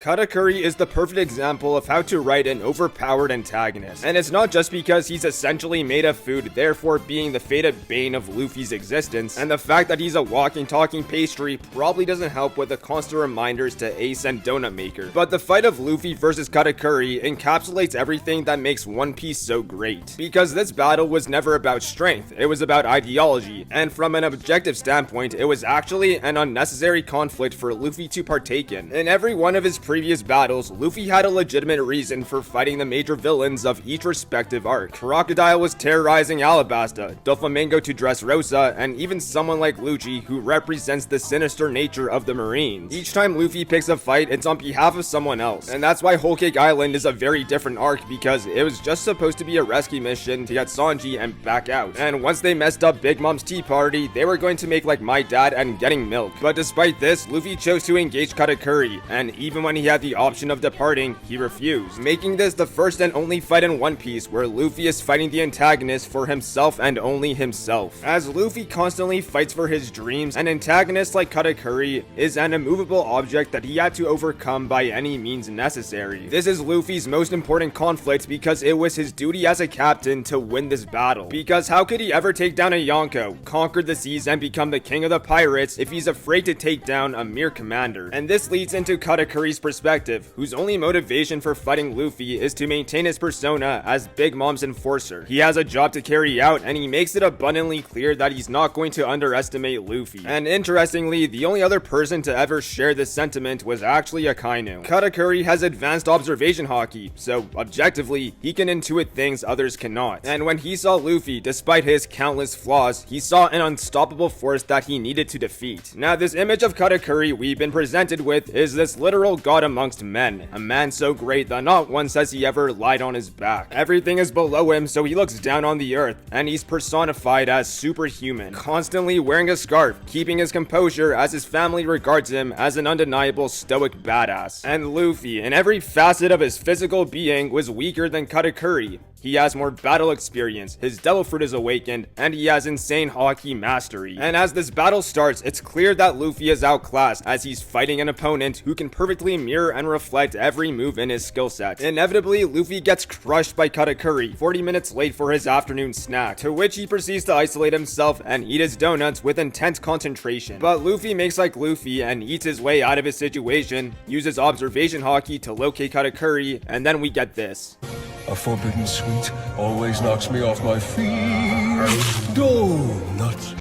Katakuri is the perfect example of how to write an overpowered antagonist, and it's not just because he's essentially made of food, therefore being the fated bane of Luffy's existence, and the fact that he's a walking talking pastry probably doesn't help with the constant reminders to Ace and Donut Maker. But the fight of Luffy versus Katakuri encapsulates everything that makes One Piece so great, because this battle was never about strength, it was about ideology, and from an objective standpoint, it was actually an unnecessary conflict for Luffy to partake in. In every one of his previous battles, Luffy had a legitimate reason for fighting the major villains of each respective arc. Crocodile was terrorizing Alabasta, Doflamingo to Dressrosa, and even someone like Lucci, who represents the sinister nature of the Marines. Each time Luffy picks a fight, it's on behalf of someone else, and that's why Whole Cake Island is a very different arc, because it was just supposed to be a rescue mission to get Sanji and back out. And once they messed up Big Mom's tea party, they were going to make like My Dad and Getting Milk. But despite this, Luffy chose to engage Katakuri, and even when he had the option of departing, he refused, making this the first and only fight in One Piece where Luffy is fighting the antagonist for himself and only himself. As Luffy constantly fights for his dreams, an antagonist like Katakuri is an immovable object that he had to overcome by any means necessary. This is Luffy's most important conflict because it was his duty as a captain to win this battle. Because how could he ever take down a Yonko, conquer the seas, and become the king of the pirates if he's afraid to take down a mere commander? And this leads into Katakuri's perspective, whose only motivation for fighting Luffy is to maintain his persona as Big Mom's enforcer. He has a job to carry out, and he makes it abundantly clear that he's not going to underestimate Luffy. And interestingly, the only other person to ever share this sentiment was actually Akainu. Katakuri has advanced observation haki, so objectively, he can intuit things others cannot. And when he saw Luffy, despite his countless flaws, he saw an unstoppable force that he needed to defeat. Now, this image of Katakuri we've been presented with is this literal god amongst men, a man so great that not once has he ever lied on his back. Everything is below him, so he looks down on the earth, and he's personified as superhuman, constantly wearing a scarf, keeping his composure as his family regards him as an undeniable stoic badass. And Luffy, in every facet of his physical being, was weaker than Katakuri. He has more battle experience, his devil fruit is awakened, and he has insane haki mastery. And as this battle starts, it's clear that Luffy is outclassed as he's fighting an opponent who can perfectly mirror and reflect every move in his skill set. Inevitably, Luffy gets crushed by Katakuri, 40 minutes late for his afternoon snack, to which he proceeds to isolate himself and eat his donuts with intense concentration. But Luffy makes like Luffy and eats his way out of his situation, uses observation haki to locate Katakuri, and then we get this. A forbidden sweet always knocks me off my feet. Donuts.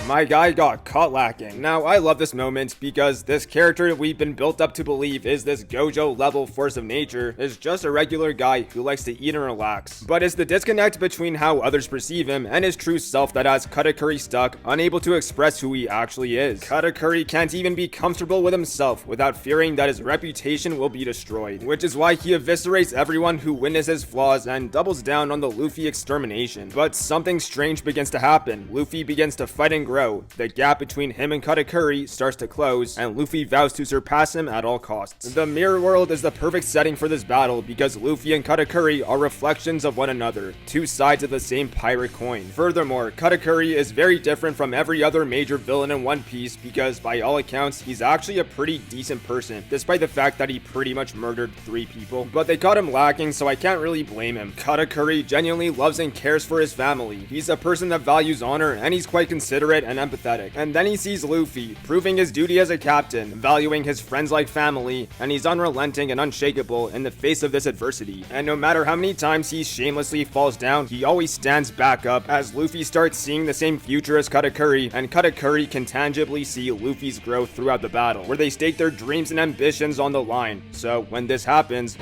My guy got caught lacking. Now, I love this moment because this character we've been built up to believe is this Gojo level force of nature is just a regular guy who likes to eat and relax. But it's the disconnect between how others perceive him and his true self that has Katakuri stuck, unable to express who he actually is. Katakuri can't even be comfortable with himself without fearing that his reputation will be destroyed, which is why he eviscerates everyone who witnesses flaws and doubles down on the Luffy extermination. But something strange begins to happen. Luffy begins to fight and grow. The gap between him and Katakuri starts to close, and Luffy vows to surpass him at all costs. The mirror world is the perfect setting for this battle because Luffy and Katakuri are reflections of one another, two sides of the same pirate coin. Furthermore, Katakuri is very different from every other major villain in One Piece because by all accounts, he's actually a pretty decent person, despite the fact that he pretty much murdered 3 people. But they caught him lacking, so I can't really blame him. Katakuri genuinely loves and cares for his family. He's a person that values honor, and he's quite considerate and empathetic. And then he sees Luffy, proving his duty as a captain, valuing his friends like family, and he's unrelenting and unshakable in the face of this adversity. And no matter how many times he shamelessly falls down, he always stands back up as Luffy starts seeing the same future as Katakuri, and Katakuri can tangibly see Luffy's growth throughout the battle, where they stake their dreams and ambitions on the line. So when this happens,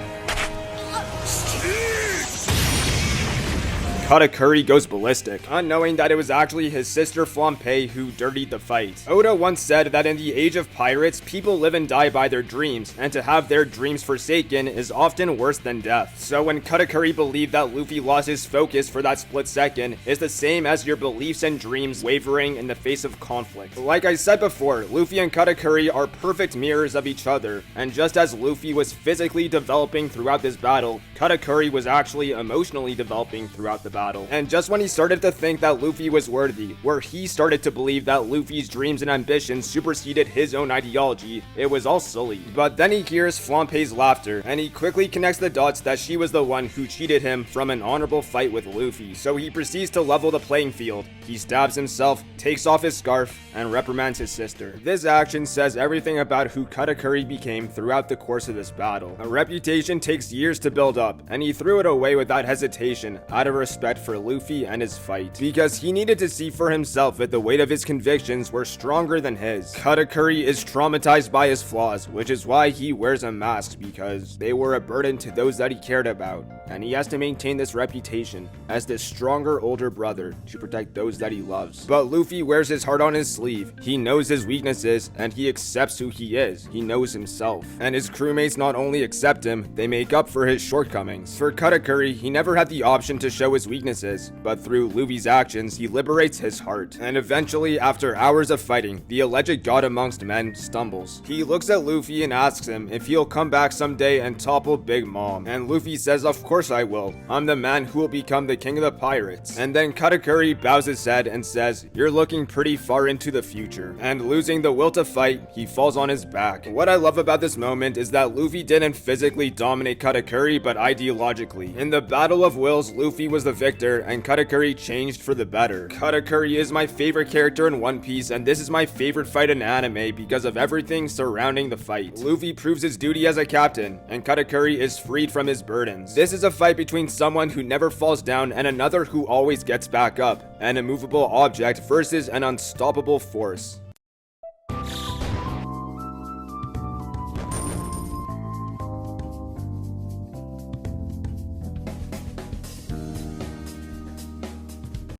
Katakuri goes ballistic, unknowing that it was actually his sister Flampe who dirtied the fight. Oda once said that in the age of pirates, people live and die by their dreams, and to have their dreams forsaken is often worse than death. So when Katakuri believed that Luffy lost his focus for that split second, is the same as your beliefs and dreams wavering in the face of conflict. Like I said before, Luffy and Katakuri are perfect mirrors of each other, and just as Luffy was physically developing throughout this battle, Katakuri was actually emotionally developing throughout the battle. battle. And just when he started to think that Luffy was worthy, where he started to believe that Luffy's dreams and ambitions superseded his own ideology, it was all silly. But then he hears Flampe's laughter, and he quickly connects the dots that she was the one who cheated him from an honorable fight with Luffy. So he proceeds to level the playing field. He stabs himself, takes off his scarf, and reprimands his sister. This action says everything about who Katakuri became throughout the course of this battle. A reputation takes years to build up, and he threw it away without hesitation out of respect for Luffy and his fight, because he needed to see for himself that the weight of his convictions were stronger than his. Katakuri is traumatized by his flaws, which is why he wears a mask, because they were a burden to those that he cared about, and he has to maintain this reputation as this stronger older brother to protect those that he loves. But Luffy wears his heart on his sleeve. He knows his weaknesses, and he accepts who he is. He knows himself. And his crewmates not only accept him, they make up for his shortcomings. For Katakuri, he never had the option to show his weaknesses, but through Luffy's actions, he liberates his heart. And eventually, after hours of fighting, the alleged god amongst men stumbles. He looks at Luffy and asks him if he'll come back someday and topple Big Mom. And Luffy says, "Of course I will. I'm the man who will become the king of the pirates." And then Katakuri bows his head and says, "You're looking pretty far into the future." And losing the will to fight, he falls on his back. What I love about this moment is that Luffy didn't physically dominate Katakuri, but ideologically. In the Battle of Wills, Luffy was the victor, and Katakuri changed for the better. Katakuri is my favorite character in One Piece, and this is my favorite fight in anime because of everything surrounding the fight. Luffy proves his duty as a captain, and Katakuri is freed from his burdens. This is a fight between someone who never falls down and another who always gets back up, an immovable object versus an unstoppable force.